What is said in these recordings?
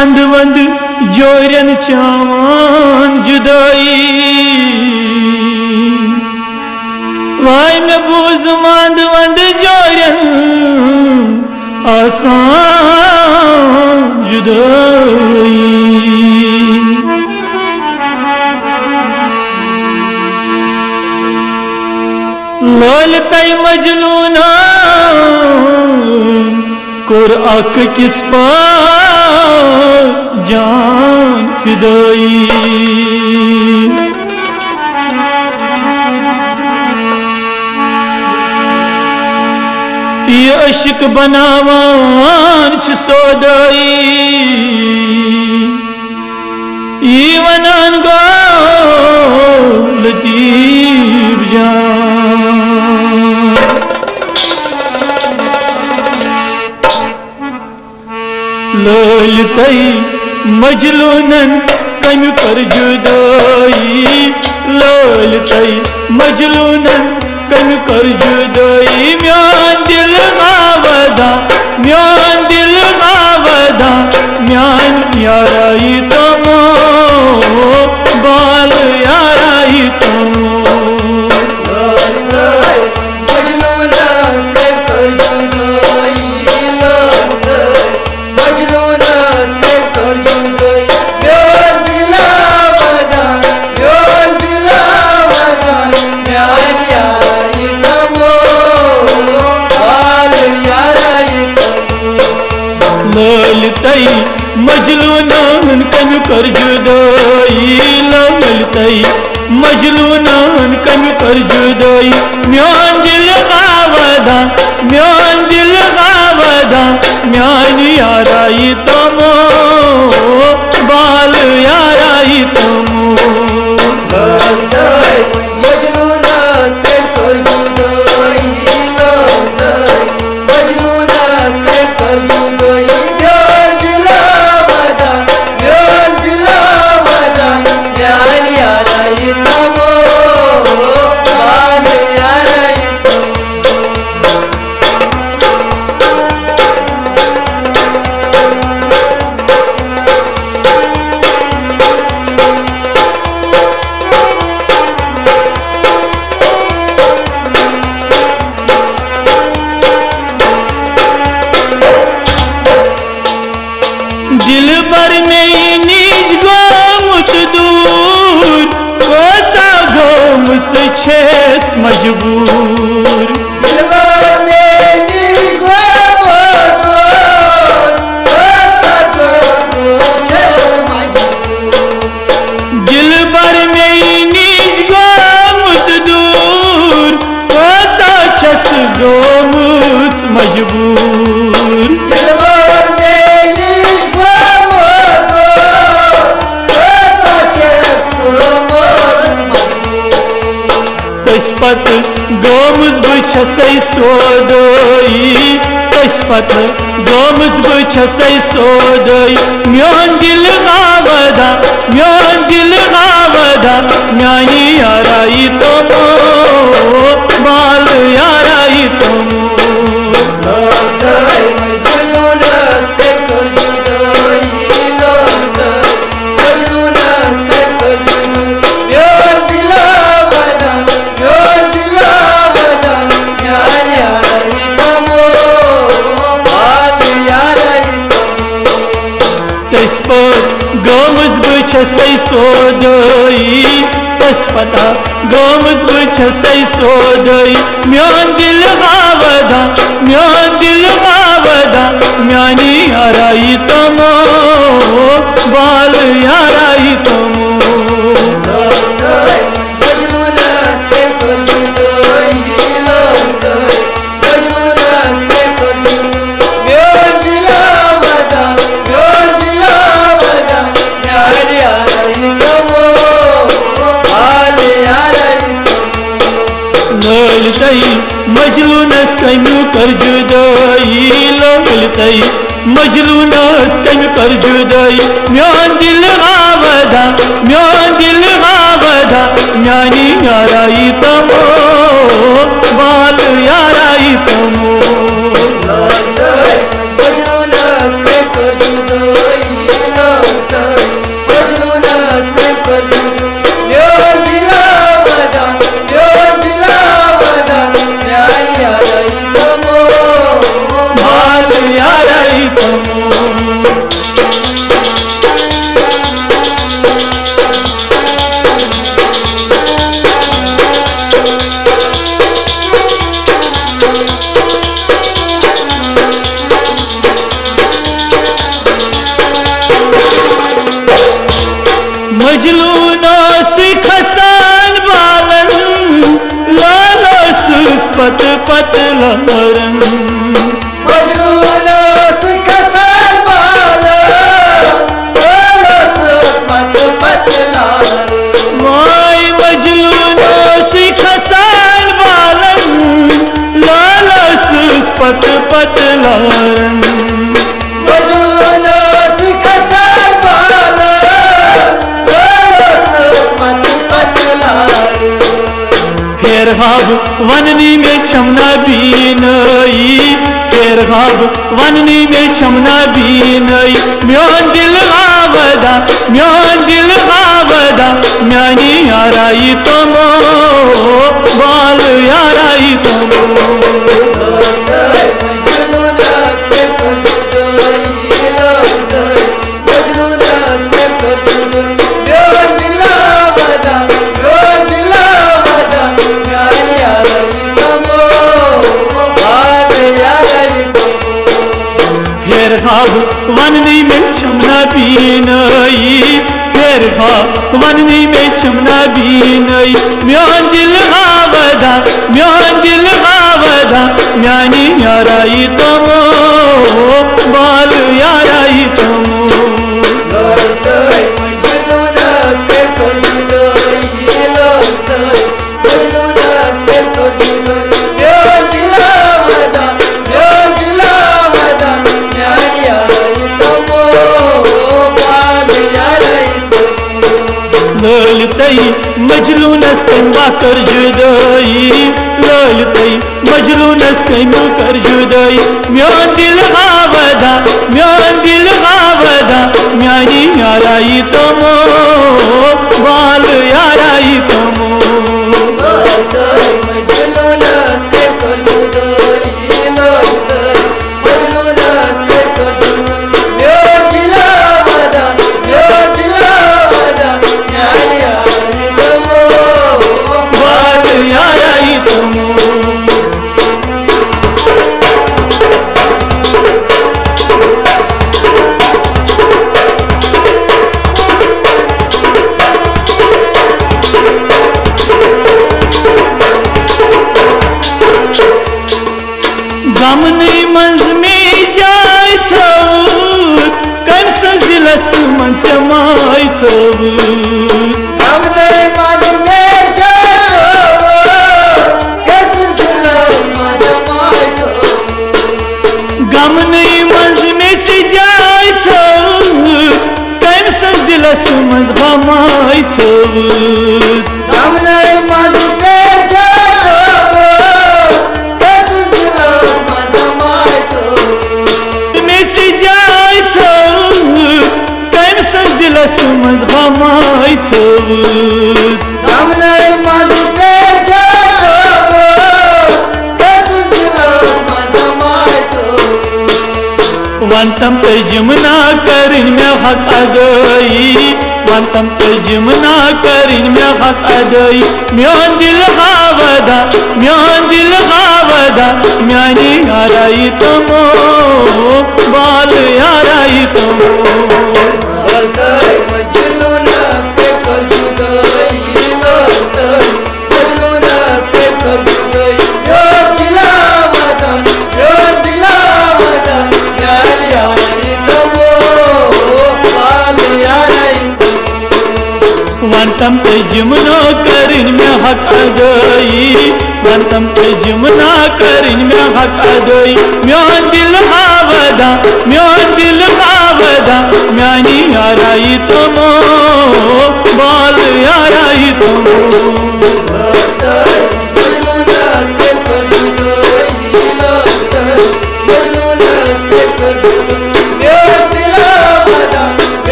one one जोरन चावान जुदाई Y में बूज वंद वंद जोरन आसान जुदाई लाल तय मजलूना कुर अक किस पार जान फिदाई ये अशिक बनावान सोदाई ये वनान गो लतीफ जान ललतई मजलूनन कम कर जुदाई ललतई मजलूनन कम कर जुदाई म्यान दिल आवदा म्यान दिल आवदा म्यान याराई तमो बाल याराई तमो ललतई मजलूनन कम कर जुदाई ललतई मजलूनन कम कर जुदाई म्यान दिल आवदा म्यान दिल आवदा म्यान याराई तमो बाल याराई तमो दिल भर में नीज गोमुत दूर कोता गोम से छेस मजबूर दिल भर में नीज गोमुत दूर कोता गोम से छेस मजबूर दिल भर में नीज गोमुत दूर कोता छेस गोम मजबूर पत गोमुज बछसै सोदई पत गोमुज बछसै सोदई म्यान दिल आवदा म्यान दिल आवदा म्यानी याराई तमो बाल याराई तमो गोमुज बछसै सोदई पता गोमुज बछसै सोदई म्यान दिल आवदा म्यान दिल आवदा म्यानी याराई तमो बाल याराई तमो ललतई मजलूनस कम कर जुदाई ललतई मजलूनस कम कर जुदाई म्यान दिल आवदा म्यान दिल आवदा म्यानी याराई तमो बाल याराई तमो ललतई मजलूनस कम कर जुदाई मजलून खसान बालन लालस पत पत लहरन माय मजलून खसान बालन लालस पत पत लहरन फेर हाब वननी में छमना बीनई फेर हाब वननी में छमना बीनई म्योन दिल आवदा म्यानी याराई तमो बाल याराई तमो वननी में छमना बीनई फेर वननी में छमना बीनई म्योन दिल आवदा म्यानी याराई तमो बाल याराई तमो ललतई मजलूनस कमा कर जुदाई ललतई मजलूनस कमा कर जुदाई म्योन दिल आवदा म्यानी याराई तमो बाल याराई तमो गमनी मंज में जाय थव कम सजिलस मन समाय थव गमनी मंज में जाय कम सजिलस मन समाय थव गमनी मंज में जाय थव कम सजिलस मन समाय थव गमनी मंज समझ हमाय थव हमने मजते जाव बस दिलस मजमाय थव वंतम तर्जुमना करिन में हक अदई वंतम तर्जुमना करिन में हक अदई म्योन दिल आवदा म्यानी याराई तमो बाल याराई तमो वंतम तर्जुमना करिन में हक अदई वंतम तर्जुमना करिन में हक अदई म्योन दिल आवदा म्यानी याराई तमो बाल याराई तमो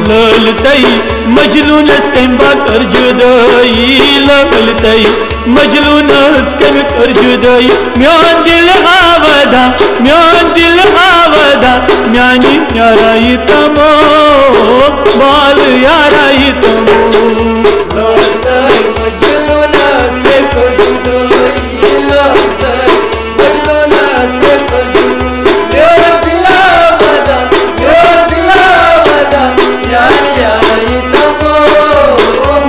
ललतई मजलूनस कमा कर जुदाई ललतई मजलूनस कमा कर जुदाई म्योन दिल आवदा म्यानी याराई तमो बाल याराई तमो लौटताय मजलूनास के करजुदाई लौटताय मजलूनास के करजुदाई मेरा दिला वदा यार याराई तमो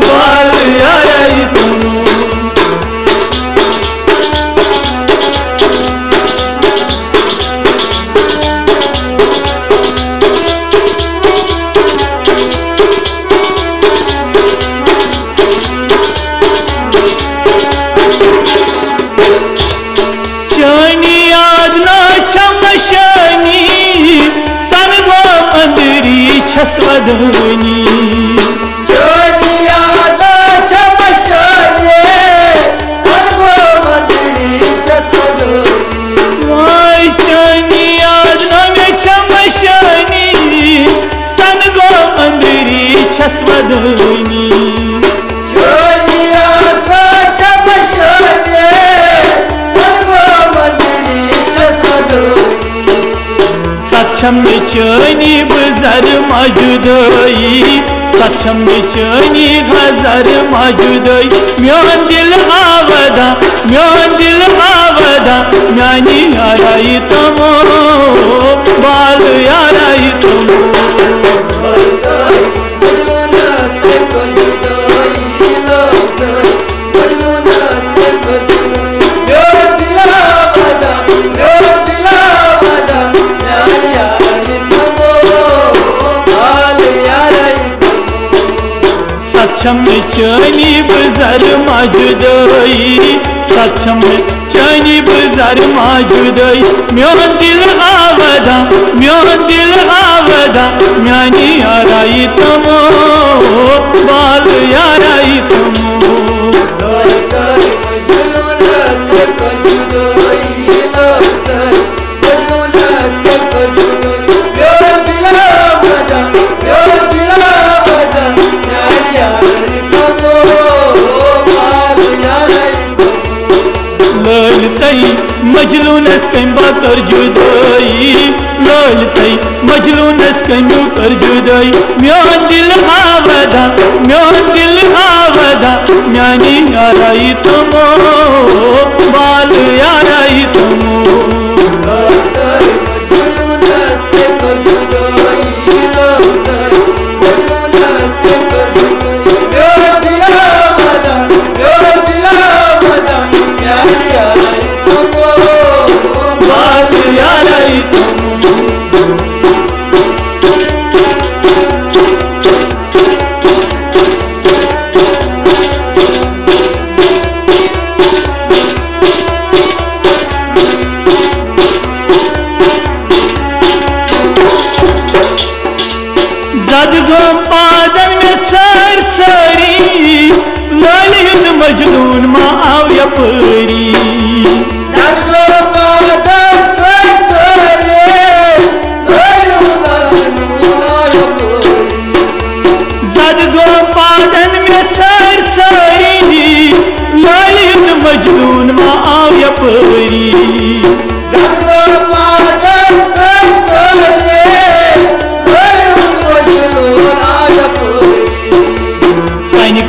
बाल याराई तमो छसवदनी चोनिया दा चमशने सर्व मंदिरी छसवदनी वाय चोनिया दा में छमशनी सनगो मंदिरी छसवदनी चोनिया दा चमशने सर्व मंदिरी छसवदनी सक्षम चनी बजर मौजूदई सक्षम चनी हजर मौजूदई म्यान दिल आवदा म्यानी याराई तमो बाल याराई तमो लौटताय मजलूनास के करजुदाई लौटताय मजलूनास के करजुदाई मेरा दिला वदा यार याराई तमो बाल याराई तमो सक्षम चनी बजर मौजूदई सक्षम चनी बजर मौजूदई म्यान दिल आवदा म्यानी याराई तमो बाल याराई तमो लौटताय मजलूनास के करजुदाई लौटताय मजलूनास के करजुदाई मेरा दिला वदा यार याराई तमो बाल याराई तमो ललतई मजलूनस कम्बा कर जुदाई ललतई मजलूनस कम्बा कर जुदाई म्यान दिल आवदा म्यानी याराई तमो बाल याराई तमो लौटताय मजलूनास के करजुदाई लौटताय मजलूनास के करजुदाई मेरा दिला वदा यार याराई तमो बाल याराई तमो जदगो पादन में सर सरी ललित मजनून मा आव यपरी सर्गो पादन संसरे जदगो पादन में सर सरी ललित मजनून मा आव यपरी सर्गो पादन संसरे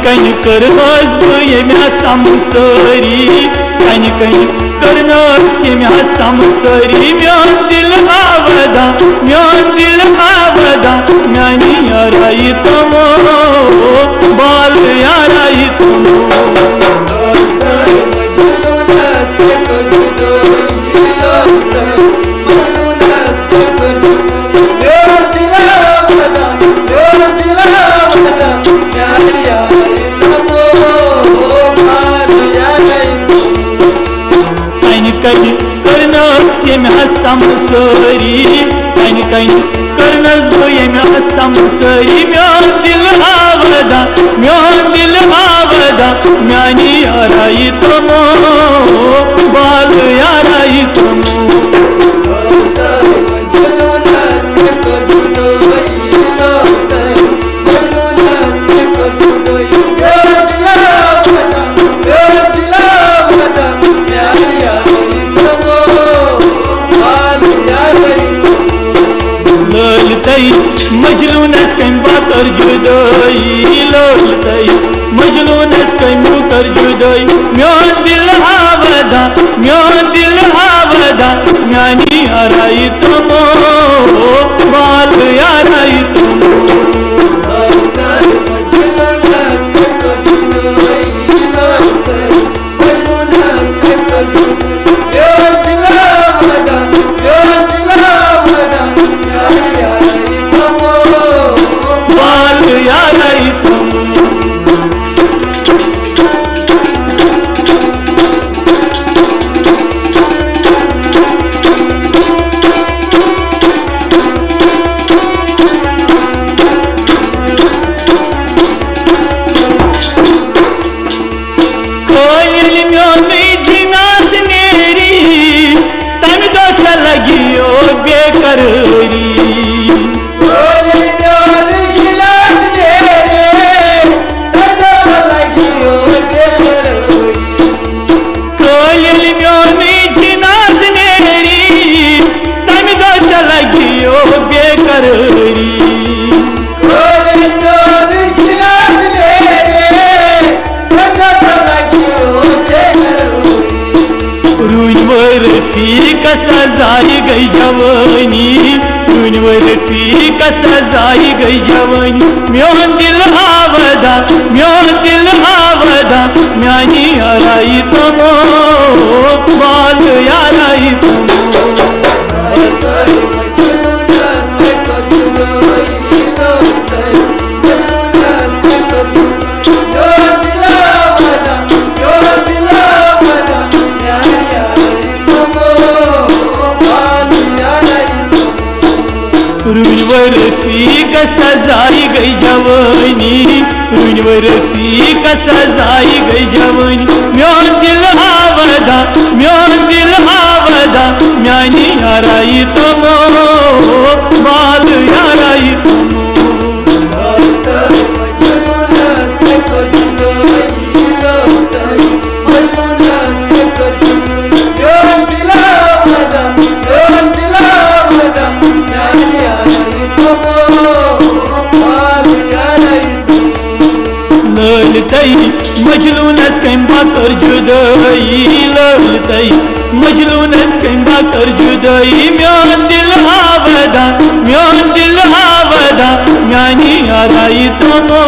कन कर यम्या समसरी कन करनस यम्या समसरी म्यान दिल आवदा म्यानी याराई तमो बाल याराई तमो लौटताय मजलूनास के करजुदाई लौटताय मजलूनास के करजुदाई मेरा दिला वदा यार याराई तमो बाल याराई तमो कन करनस यम्या समसरी कन करनस यम्या समसरी म्यान दिल आवदा म्यानी याराई तमो बाल याराई तमो लौटताय मजलूनास के करजुदाई लौटताय मजलूनास के करजुदाई मेरा दिला वदा यार याराई तमो बाल याराई तमो ललतई मजलूनस मजलूनस कमु कर जुदाई म्योन दिल आवदा म्योन दिल आवदा म्यानी याराई तमो बाल याराई तमो का सजाई गई जवानी रफी का सजाई गई जवानी म्योन दिल आवदा म्यानी याराई तमो बाल याराई तमो रफी का सजाई गई जवानी रफी का सजाई गई जवानी म्योन दिल आवदा म्यानी याराई तमो बाल याराई तमो ललतई मजलूनस कम्बा कर जुदाई ललतई मजलूनस कम्बा कर जुदाई म्योन दिल आवदा म्यानी याराई तमो